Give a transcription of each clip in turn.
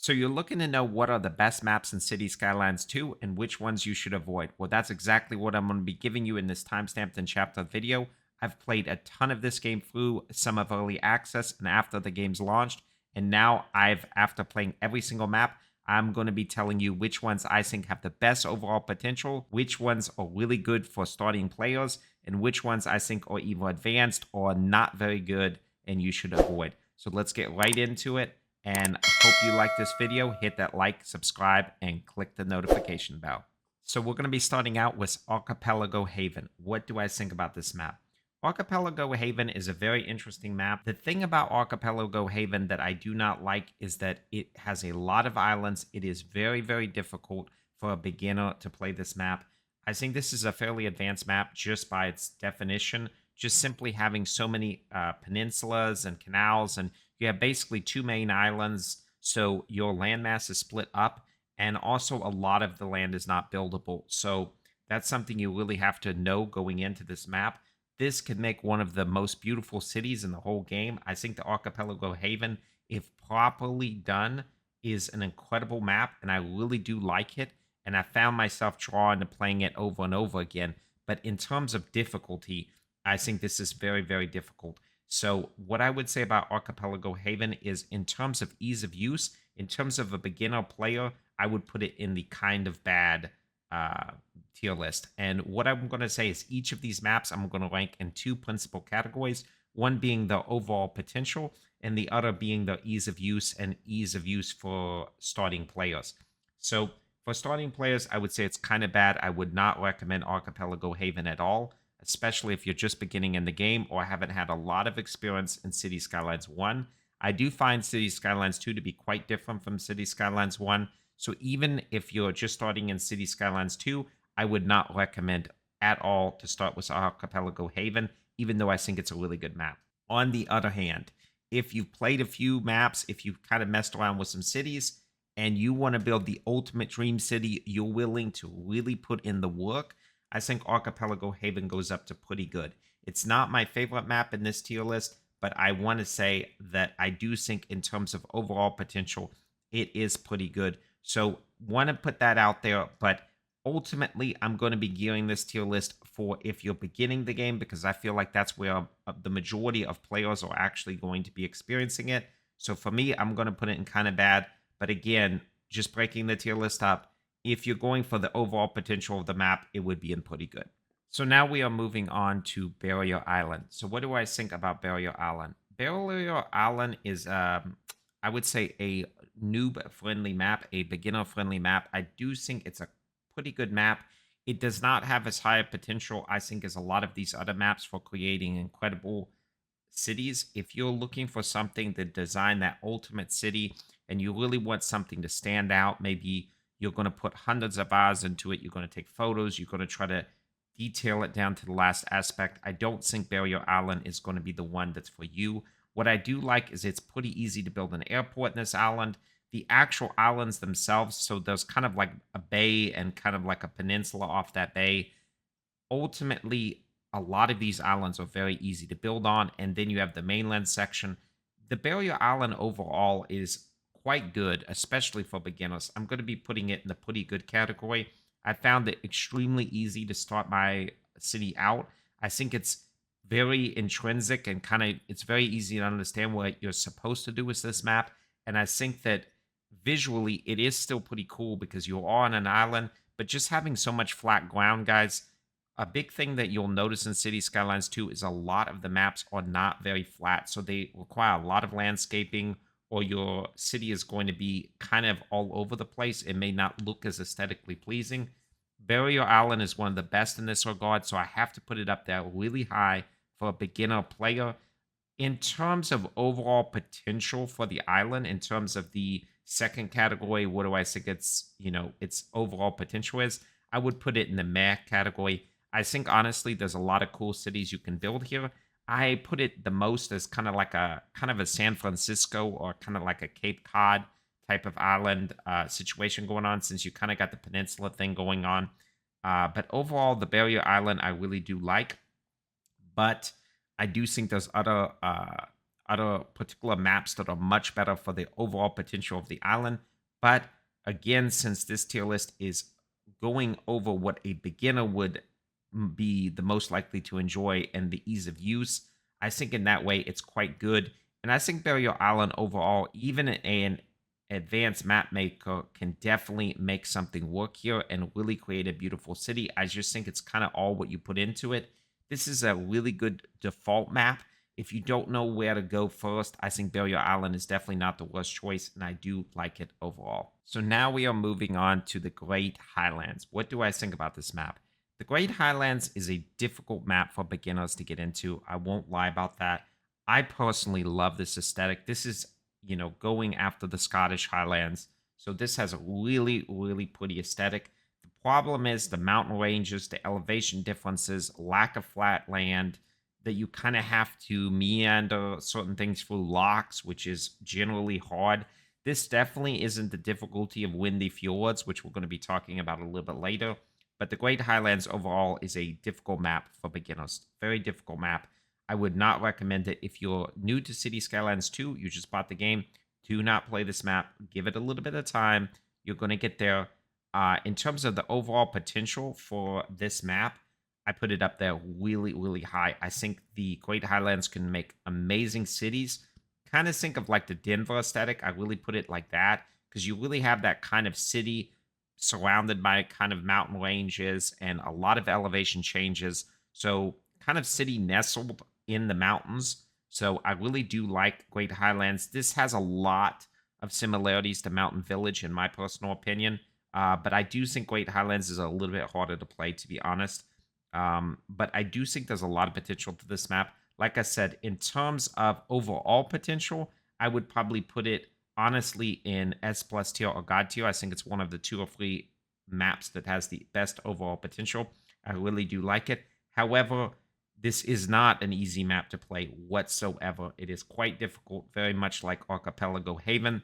So you're looking to know what are the best maps in City Skylines 2 and which ones you should avoid. Well, that's exactly what I'm going to be giving you in this timestamped and chapter video. I've played a ton of this game through some of early access and after the game's launched. And now after playing every single map, I'm going to be telling you which ones I think have the best overall potential, which ones are really good for starting players, and which ones I think are either advanced or not very good and you should avoid. So let's get right into it. And I hope you like this video. Hit that like, subscribe, and click the notification bell. So we're going to be starting out with Archipelago Haven. What do I think about this map? Archipelago Haven is a very interesting map. The thing about Archipelago Haven that I do not like is that it has a lot of islands. It is very, very difficult for a beginner to play this map. I think this is a fairly advanced map just by its definition. Just simply having so many peninsulas and canals, and you have basically two main islands, so your landmass is split up, and also a lot of the land is not buildable. So that's something you really have to know going into this map. This could make one of the most beautiful cities in the whole game. I think the Archipelago Haven, if properly done, is an incredible map, and I really do like it. And I found myself drawn to playing it over and over again. But in terms of difficulty, I think this is very, very difficult. So, what I would say about Archipelago Haven is in terms of ease of use, in terms of a beginner player, I would put it in the kind of bad uh, tier list. And what I'm going to say is each of these maps I'm going to rank in two principal categories, one being the overall potential, and the other being the ease of use and ease of use for starting players. So, for starting players, I would say it's kind of bad. I would not recommend Archipelago Haven at all, especially if you're just beginning in the game or haven't had a lot of experience in City Skylines 1. I do find City Skylines 2 to be quite different from City Skylines 1. So even if you're just starting in City Skylines 2, I would not recommend at all to start with Archipelago Haven, even though I think it's a really good map. On the other hand, if you've played a few maps, if you've kind of messed around with some cities, and you want to build the ultimate dream city, you're willing to really put in the work, I think Archipelago Haven goes up to pretty good. It's not my favorite map in this tier list, but I want to say that I do think in terms of overall potential, it is pretty good. So want to put that out there, but ultimately I'm going to be gearing this tier list for if you're beginning the game, because I feel like that's where the majority of players are actually going to be experiencing it. So for me, I'm going to put it in kind of bad. But again, just breaking the tier list up, if you're going for the overall potential of the map, it would be in pretty good. So now we are moving on to Barrier Island. So what do I think about Barrier Island? Barrier Island is, I would say, a noob-friendly map, a beginner-friendly map. I do think it's a pretty good map. It does not have as high a potential, I think, as a lot of these other maps for creating incredible cities. If you're looking for something to design that ultimate city and you really want something to stand out, maybe you're going to put hundreds of hours into it, you're going to take photos, you're going to try to detail it down to the last aspect, I don't think Barrier Island is going to be the one that's for you. What I do like is it's pretty easy to build an airport in this island. The actual islands themselves, so there's kind of like a bay and kind of like a peninsula off that bay. Ultimately, a lot of these islands are very easy to build on, and then you have the mainland section. The Barrier Island overall is quite good, especially for beginners. I'm going to be putting it in the pretty good category. I found it extremely easy to start my city out. I think it's very intrinsic and kind of it's very easy to understand what you're supposed to do with this map. And I think that visually it is still pretty cool because you are on an island, but just having so much flat ground, guys, a big thing that you'll notice in City Skylines 2 is a lot of the maps are not very flat. So they require a lot of landscaping, or your city is going to be kind of all over the place. It may not look as aesthetically pleasing. Barrier Island is one of the best in this regard, so I have to put it up there really high for a beginner player. In terms of overall potential for the island, in terms of the second category, what do I think its overall potential is? I would put it in the meh category. I think honestly, there's a lot of cool cities you can build here. I put it the most as kind of a San Francisco or kind of like a Cape Cod type of island situation going on, since you kind of got the peninsula thing going on. But overall, the Barrier Island I really do like, but I do think there's other particular maps that are much better for the overall potential of the island. But again, since this tier list is going over what a beginner would be the most likely to enjoy and the ease of use, I think in that way it's quite good. And I think Barrier Island overall, even an advanced map maker can definitely make something work here and really create a beautiful city. I just think it's kind of all what you put into it. This is a really good default map. If you don't know where to go first, I think Barrier Island is definitely not the worst choice, and I do like it overall. So now we are moving on to the Great Highlands. What do I think about this map? The Great Highlands is a difficult map for beginners to get into. I won't lie about that. I personally love this aesthetic. This is, going after the Scottish Highlands. So this has a really, really pretty aesthetic. The problem is the mountain ranges, the elevation differences, lack of flat land, that you kind of have to meander certain things through locks, which is generally hard. This definitely isn't the difficulty of Windy Fjords, which we're going to be talking about a little bit later. But the Great Highlands overall is a difficult map for beginners. Very difficult map. I would not recommend it if you're new to City Skylines 2. You just bought the game. Do not play this map. Give it a little bit of time. You're going to get there. In terms of the overall potential for this map, I put it up there really, really high. I think the Great Highlands can make amazing cities. Kind of think of like the Denver aesthetic. I really put it like that because you really have that kind of city surrounded by kind of mountain ranges and a lot of elevation changes. So kind of city nestled in the mountains. So I really do like Great Highlands. This has a lot of similarities to Mountain Village in my personal opinion. But I do think Great Highlands is a little bit harder to play, to be honest. But I do think there's a lot of potential to this map. Like I said, in terms of overall potential, I would probably put it honestly in S plus tier or God tier. I think it's one of the 2 or 3 maps that has the best overall potential. I really do like it. However, this is not an easy map to play whatsoever. It is quite difficult, very much like Archipelago Haven.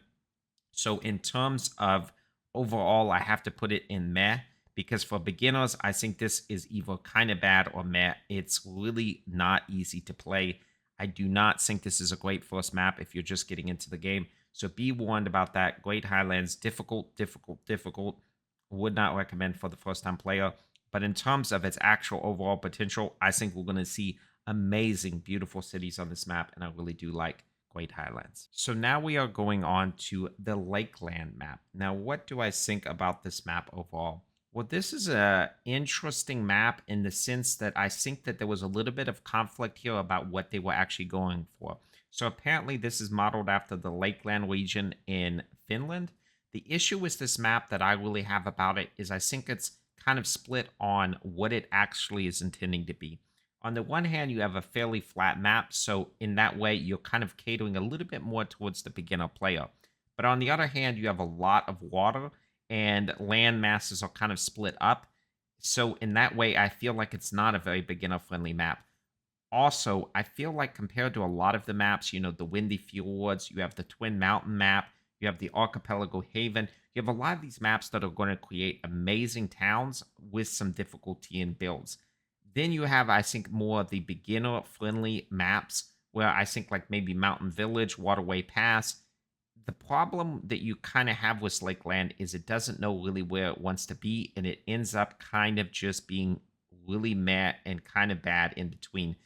So in terms of overall, I have to put it in meh. Because for beginners, I think this is either kind of bad or meh. It's really not easy to play. I do not think this is a great first map if you're just getting into the game. So be warned about that. Great Highlands, difficult, difficult, difficult. Would not recommend for the first-time player. But in terms of its actual overall potential, I think we're going to see amazing, beautiful cities on this map. And I really do like Great Highlands. So now we are going on to the Lakeland map. Now, what do I think about this map overall? Well, this is a interesting map in the sense that I think that there was a little bit of conflict here about what they were actually going for. So apparently this is modeled after the Lakeland region in Finland. The issue with this map that I really have about it is I think it's kind of split on what it actually is intending to be. On the one hand, you have a fairly flat map, so in that way, you're kind of catering a little bit more towards the beginner player. But on the other hand, you have a lot of water, and land masses are kind of split up. So in that way, I feel like it's not a very beginner-friendly map. Also, I feel like compared to a lot of the maps, the Windy Fjords, you have the Twin Mountain map, you have the Archipelago Haven, you have a lot of these maps that are going to create amazing towns with some difficulty in builds. Then you have, I think, more of the beginner-friendly maps, where I think like maybe Mountain Village, Waterway Pass. The problem that you kind of have with Lakeland is it doesn't know really where it wants to be, and it ends up kind of just being really meh and kind of bad in between.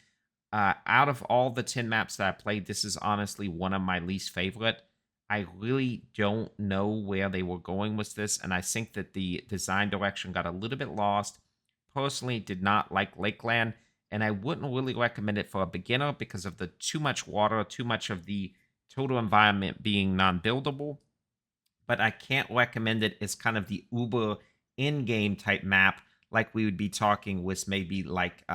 Out of all the 10 maps that I played, this is honestly one of my least favorite. I really don't know where they were going with this, and I think that the design direction got a little bit lost. Personally, did not like Lakeland, and I wouldn't really recommend it for a beginner because of the too much water, too much of the total environment being non-buildable. But I can't recommend it as kind of the uber in-game type map like we would be talking with maybe like,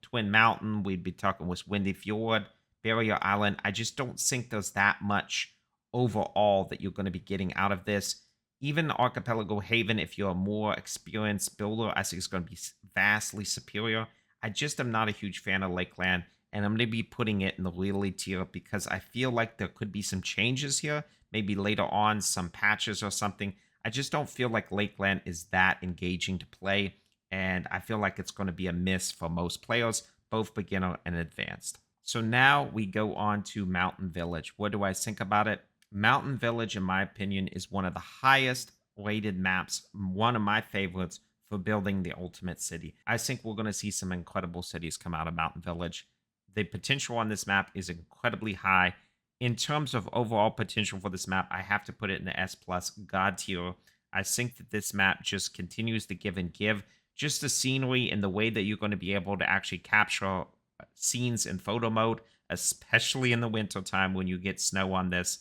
Twin Mountain. We'd be talking with Windy Fjord, Barrier Island. I just don't think there's that much overall that you're going to be getting out of this. Even Archipelago Haven, if you're a more experienced builder, I think it's going to be vastly superior. I just am not a huge fan of Lakeland, and I'm going to be putting it in the really tier because I feel like there could be some changes here, maybe later on, some patches or something. I just don't feel like Lakeland is that engaging to play, and I feel like it's going to be a miss for most players, both beginner and advanced. So now we go on to Mountain Village. What do I think about it? Mountain Village, in my opinion, is one of the highest rated maps, one of my favorites for building the ultimate city. I think we're going to see some incredible cities come out of Mountain Village. The potential on this map is incredibly high. In terms of overall potential for this map, I have to put it in the S plus God tier. I think that this map just continues to give and give. Just the scenery and the way that you're going to be able to actually capture scenes in photo mode, especially in the winter time when you get snow on this.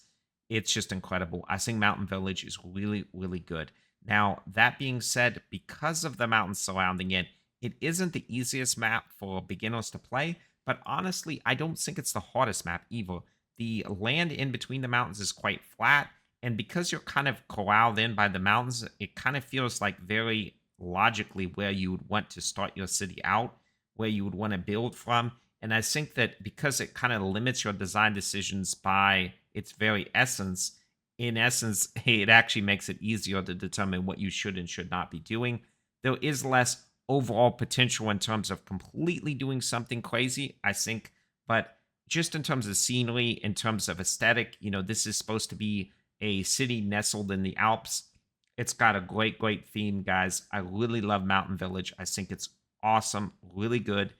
It's just incredible. I think Mountain Village is really, really good. Now, that being said, because of the mountains surrounding it, it isn't the easiest map for beginners to play, but honestly, I don't think it's the hardest map either. The land in between the mountains is quite flat, and because you're kind of corralled in by the mountains, it kind of feels like very logically where you would want to start your city out, where you would want to build from. And I think that because it kind of limits your design decisions by its very essence, in essence, it actually makes it easier to determine what you should and should not be doing. There is less overall potential in terms of completely doing something crazy, I think, but just in terms of scenery, in terms of aesthetic, this is supposed to be a city nestled in the Alps. It's got a great, great theme, guys. I really love Mountain Village. I think it's awesome, really good,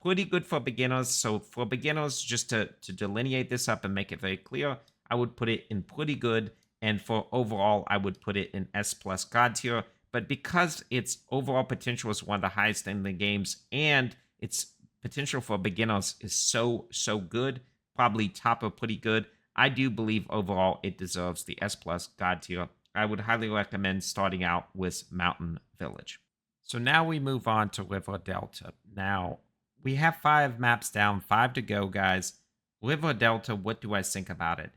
pretty good for beginners. So for beginners, just to delineate this up and make it very clear, I would put it in pretty good. And for overall, I would put it in S plus God tier. But because its overall potential is one of the highest in the games and its potential for beginners is so good, probably top of pretty good, I do believe overall it deserves the S plus God tier. I would highly recommend starting out with Mountain Village. So now we move on to River Delta. Now, we have 5 maps down, 5 to go, guys. River Delta, what do I think about it?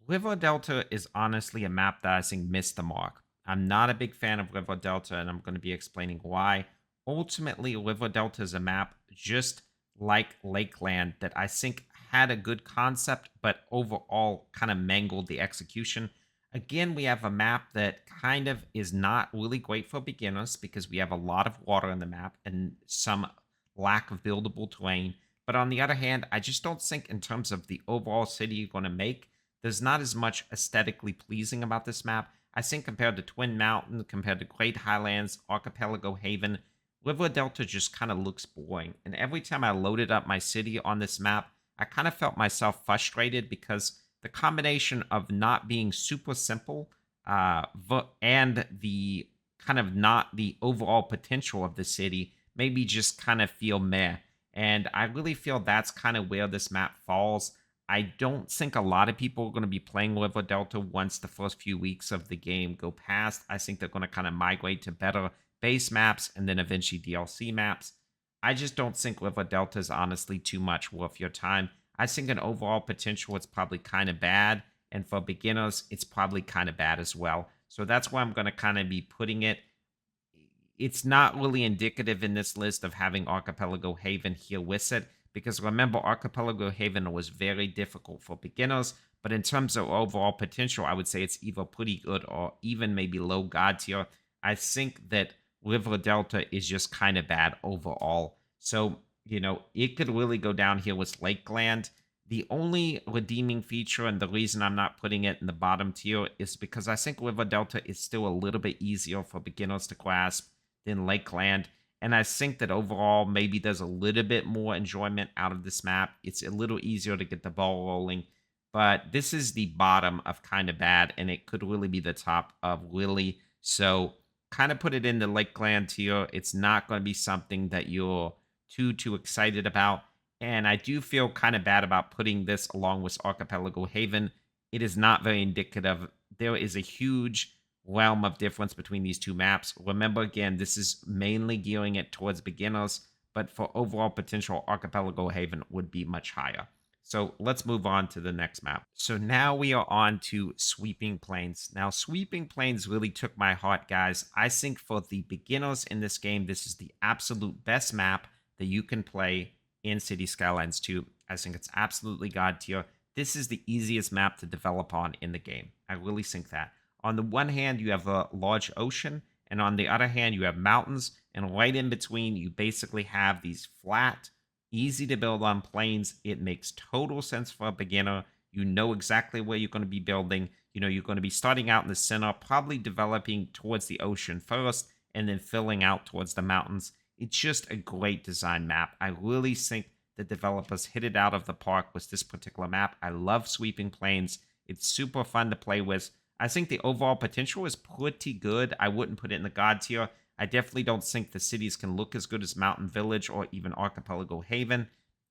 River Delta is honestly a map that I think missed the mark. I'm not a big fan of River Delta, and I'm going to be explaining why. Ultimately, River Delta is a map just like Lakeland that I think had a good concept, but overall kind of mangled the execution. Again, we have a map that kind of is not really great for beginners because we have a lot of water in the map and some lack of buildable terrain. But on the other hand, I just don't think in terms of the overall city you're going to make, there's not as much aesthetically pleasing about this map. I think compared to Twin Mountain, compared to Great Highlands, Archipelago Haven, River Delta just kind of looks boring. And every time I loaded up my city on this map, I kind of felt myself frustrated because the combination of not being super simple and the kind of not the overall potential of the city made me just kind of feel meh. And I really feel that's kind of where this map falls. I don't think a lot of people are going to be playing River Delta once the first few weeks of the game go past. I think they're going to kind of migrate to better base maps and then eventually DLC maps. I just don't think River Delta is honestly too much worth your time. I think an overall potential, it's probably kind of bad. And for beginners, it's probably kind of bad as well. So that's why I'm going to kind of be putting it. It's not really indicative in this list of having Archipelago Haven here with it. Because remember, Archipelago Haven was very difficult for beginners. But in terms of overall potential, I would say it's either pretty good or even maybe low God tier. I think that River Delta is just kind of bad overall. So, it could really go down here with Lakeland. The only redeeming feature and the reason I'm not putting it in the bottom tier is because I think River Delta is still a little bit easier for beginners to grasp than Lakeland. And I think that overall, maybe there's a little bit more enjoyment out of this map. It's a little easier to get the ball rolling. But this is the bottom of kind of bad, and it could really be the top of really. So kind of put it in the Lakeland tier. It's not going to be something that you're too excited about. And I do feel kind of bad about putting this along with Archipelago Haven. It is not very indicative. There is a huge realm of difference between these two maps. Remember, again, this is mainly gearing it towards beginners, but for overall potential, Archipelago Haven would be much higher. So let's move on to the next map. So now we are on to Sweeping Plains. Now, Sweeping Plains really took my heart, guys. I think for the beginners in this game, this is the absolute best map that you can play in City Skylines 2. I think it's absolutely God tier. This is the easiest map to develop on in the game. I really think that. On the one hand, you have a large ocean, and on the other hand, you have mountains, and right in between, you basically have these flat, easy to build on plains. It makes total sense for a beginner. You know exactly where you're going to be building. You're going to be starting out in the center, probably developing towards the ocean first, and then filling out towards the mountains. It's just a great design map. I really think the developers hit it out of the park with this particular map. I love sweeping plains. It's super fun to play with. I think the overall potential is pretty good. I wouldn't put it in the god tier. I definitely don't think the cities can look as good as Mountain Village or even Archipelago Haven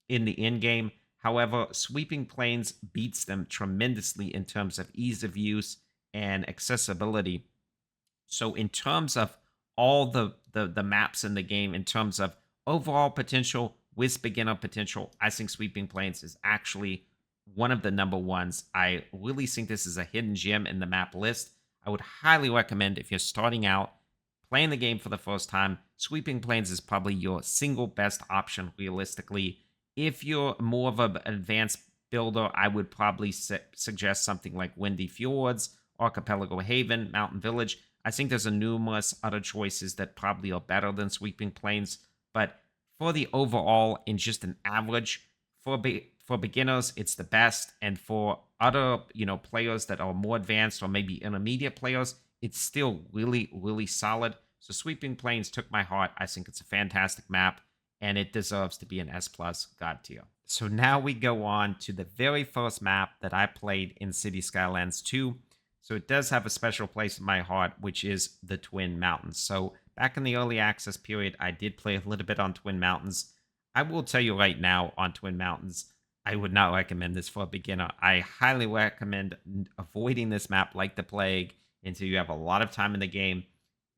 in the end game. However, Sweeping Plains beats them tremendously in terms of ease of use and accessibility. So in terms of all the maps in the game, in terms of overall potential with beginner potential, I think Sweeping Plains is actually one of the number ones. I really think this is a hidden gem in the map list. I would highly recommend if you're starting out playing the game for the first time, Sweeping Plains is probably your single best option realistically. If you're more of an advanced builder, I would probably suggest something like Windy Fjords, Archipelago Haven, Mountain Village. I think there's a numerous other choices that probably are better than Sweeping Plains, but for the overall in just an average, for beginners, it's the best, and for other players that are more advanced or maybe intermediate players, it's still really, really solid. So Sweeping Plains took my heart. I think it's a fantastic map, and it deserves to be an S+ God tier. So now we go on to the very first map that I played in City Skylines 2. So it does have a special place in my heart, which is the Twin Mountains. So back in the early access period, I did play a little bit on Twin Mountains. I will tell you right now on Twin Mountains, I would not recommend this for a beginner. I highly recommend avoiding this map like the plague until you have a lot of time in the game.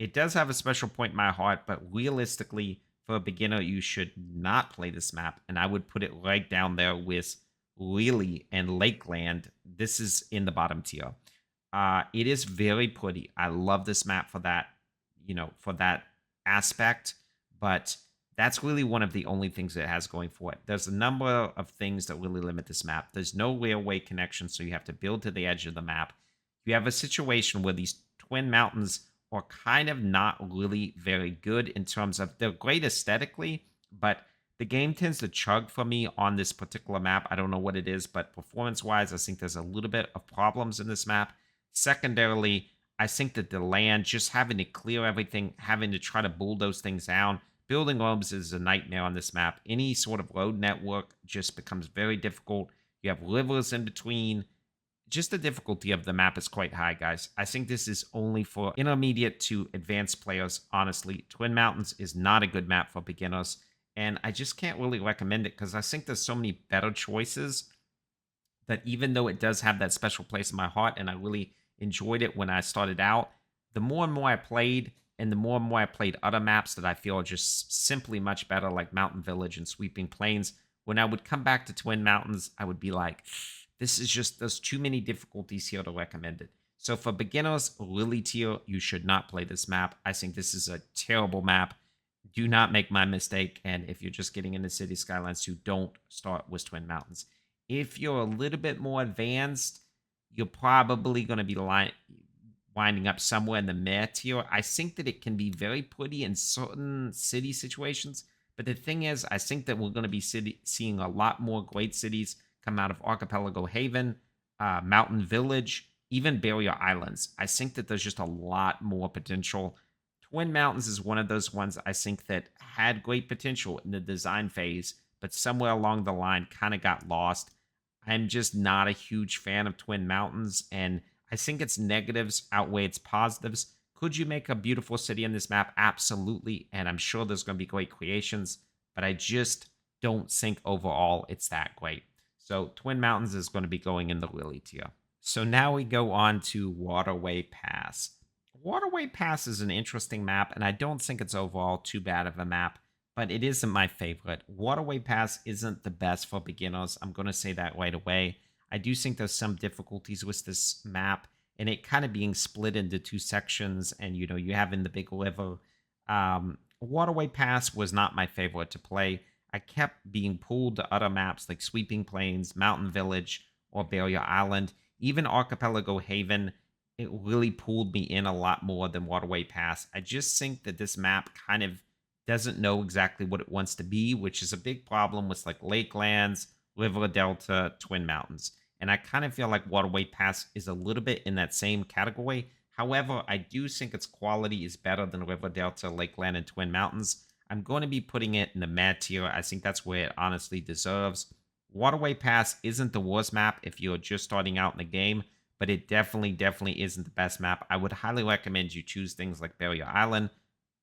It does have a special point in my heart, but realistically, for a beginner, you should not play this map. And I would put it right down there with Lily and Lakeland. This is in the bottom tier. It is very pretty. I love this map for that, for that aspect. But that's really one of the only things it has going for it. There's a number of things that really limit this map. There's no railway connection, so you have to build to the edge of the map. You have a situation where these twin mountains are kind of not really very good in terms of they're great aesthetically, but the game tends to chug for me on this particular map. I don't know what it is, but performance-wise, I think there's a little bit of problems in this map. Secondarily, I think that the land, just having to clear everything, having to try to bulldoze things down, building roads is a nightmare on this map. Any sort of road network just becomes very difficult. You have rivers in between. Just the difficulty of the map is quite high, guys. I think this is only for intermediate to advanced players, honestly. Twin Mountains is not a good map for beginners, and I just can't really recommend it because I think there's so many better choices that even though it does have that special place in my heart, and I really enjoyed it when I started out, the more and more I played, and the more and more I played other maps that I feel are just simply much better, like Mountain Village and Sweeping Plains, when I would come back to Twin Mountains, I would be like, there's too many difficulties here to recommend it. So for beginners, Lily tier, you should not play this map. I think this is a terrible map. Do not make my mistake. And if you're just getting into City Skylines 2, don't start with Twin Mountains. If you're a little bit more advanced, you're probably going to be winding up somewhere in the meh tier. I think that it can be very pretty in certain city situations. But the thing is, I think that we're going to be seeing a lot more great cities come out of Archipelago Haven, Mountain Village, even Barrier Islands. I think that there's just a lot more potential. Twin Mountains is one of those ones I think that had great potential in the design phase, but somewhere along the line kind of got lost. I'm just not a huge fan of Twin Mountains, and I think its negatives outweigh its positives. Could you make a beautiful city in this map? Absolutely, and I'm sure there's going to be great creations, but I just don't think overall it's that great. So Twin Mountains is going to be going in the Lily tier. So now we go on to Waterway Pass. Waterway Pass is an interesting map, and I don't think it's overall too bad of a map, but it isn't my favorite. Waterway Pass isn't the best for beginners. I'm going to say that right away. I do think there's some difficulties with this map, and it kind of being split into two sections, and you have in the big river. Waterway Pass was not my favorite to play. I kept being pulled to other maps like Sweeping Plains, Mountain Village, or Barrier Island. Even Archipelago Haven, it really pulled me in a lot more than Waterway Pass. I just think that this map kind of doesn't know exactly what it wants to be, which is a big problem with like Lakelands, River Delta, Twin Mountains. And I kind of feel like Waterway Pass is a little bit in that same category. However, I do think its quality is better than River Delta, Lakeland, and Twin Mountains. I'm going to be putting it in the mad tier. I think that's where it honestly deserves. Waterway Pass isn't the worst map if you're just starting out in the game, but it definitely isn't the best map. I would highly recommend you choose things like Barrier Island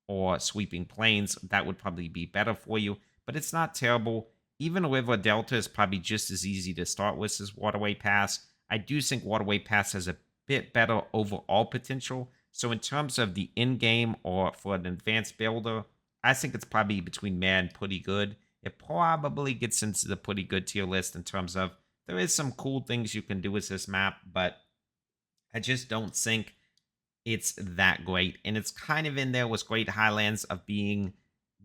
or Sweeping Plains. That would probably be better for you, but it's not terrible. Even River Delta is probably just as easy to start with as Waterway Pass. I do think Waterway Pass has a bit better overall potential. So in terms of the in-game or for an advanced builder, I think it's probably between mad and pretty good. It probably gets into the pretty good tier list in terms of there is some cool things you can do with this map, but I just don't think it's that great. And it's kind of in there with Great Highlands of being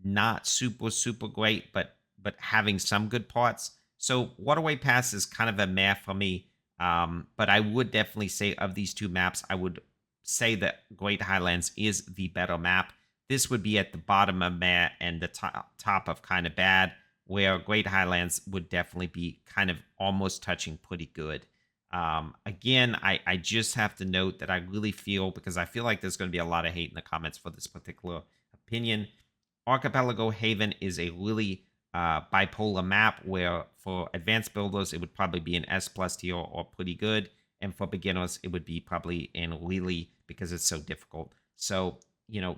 not super great, but having some good parts. So Waterway Pass is kind of a meh for me. But I would definitely say of these two maps, I would say that Great Highlands is the better map. This would be at the bottom of meh and the top of kind of bad, where Great Highlands would definitely be kind of almost touching pretty good. Again, I just have to note that I really feel, because I feel like there's going to be a lot of hate in the comments for this particular opinion, Archipelago Haven is a really bipolar map where for advanced builders, it would probably be an S plus tier or pretty good. And for beginners, it would be probably in really because it's so difficult. So,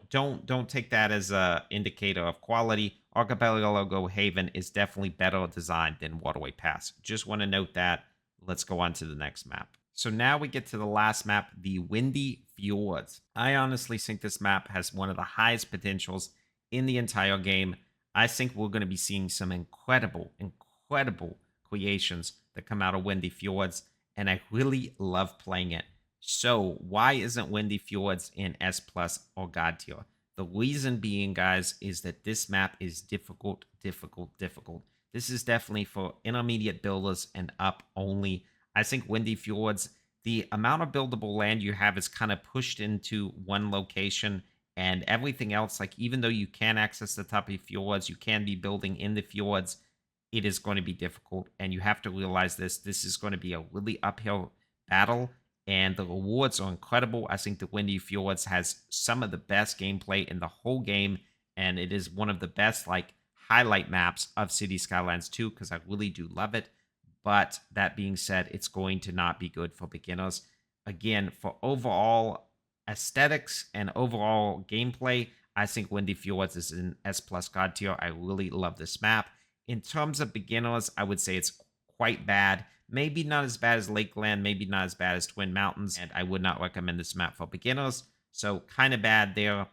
don't take that as a indicator of quality. Archipelago Haven is definitely better designed than Waterway Pass. Just want to note that. Let's go on to the next map. So now we get to the last map, the Windy Fjords. I honestly think this map has one of the highest potentials in the entire game. I think we're going to be seeing some incredible creations that come out of Windy Fjords, and I really love playing it. So why isn't Windy Fjords in S plus or God tier? The reason being, guys, is that this map is difficult. This is definitely for intermediate builders and up only. I think Windy Fjords, the amount of buildable land you have is kind of pushed into one location, and everything else, like even though you can access the top of fjords, you can be building in the fjords, it is going to be difficult. And you have to realize this is going to be a really uphill battle, and the rewards are incredible. I think the Windy Fjords has some of the best gameplay in the whole game, and it is one of the best highlight maps of City Skylines 2 because I really do love it. But that being said, it's going to not be good for beginners. Again, for overall aesthetics and overall gameplay, I think Windy Fjords is in S plus God tier. I really love this map. In terms of beginners, I would say it's quite bad. Maybe not as bad as Lakeland, maybe not as bad as Twin Mountains, and I would not recommend this map for beginners. So kind of bad there.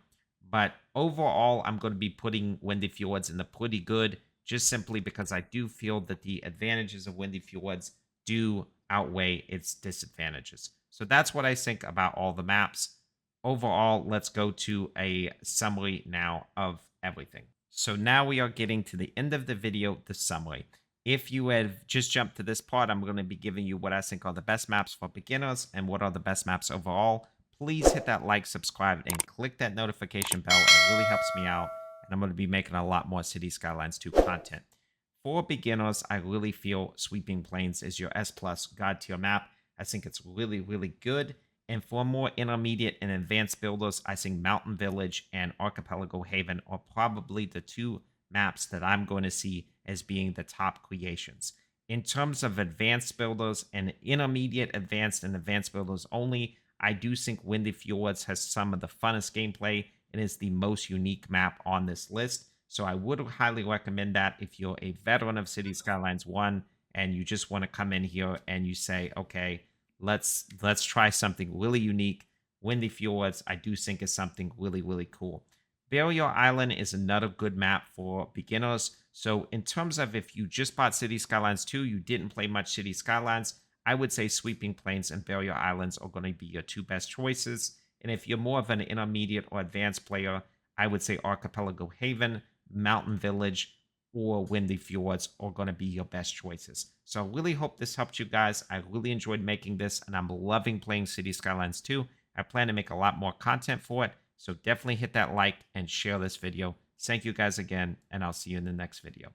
But overall, I'm going to be putting Windy Fjords in the pretty good, just simply because I do feel that the advantages of Windy Fjords do outweigh its disadvantages. So that's what I think about all the maps. Overall, let's go to a summary now of everything. So now we are getting to the end of the video, the summary. If you have just jumped to this part, I'm going to be giving you what I think are the best maps for beginners and what are the best maps overall. Please hit that like, subscribe, and click that notification bell. It really helps me out, and I'm going to be making a lot more City Skylines 2 content. For beginners, I really feel Sweeping Plains is your S plus God tier map. I think it's really good. And for more intermediate and advanced builders, I think Mountain Village and Archipelago Haven are probably the two maps that I'm going to see as being the top creations. In terms of advanced builders and intermediate, advanced, and advanced builders only, I do think Windy Fjords has some of the funnest gameplay and is the most unique map on this list. So I would highly recommend that if you're a veteran of City Skylines 1 and you just want to come in here and you say, okay, let's try something really unique. Windy Fjords, I do think is something really cool. Barrier Island is another good map for beginners. So in terms of if you just bought City Skylines 2, you didn't play much City Skylines, I would say Sweeping Plains and Barrier Islands are going to be your two best choices. And if you're more of an intermediate or advanced player, I would say Archipelago Haven, Mountain Village, or Windy Fjords are going to be your best choices. So I really hope this helped you guys. I really enjoyed making this, and I'm loving playing City Skylines 2. I plan to make a lot more content for it, so definitely hit that like and share this video. Thank you guys again, and I'll see you in the next video.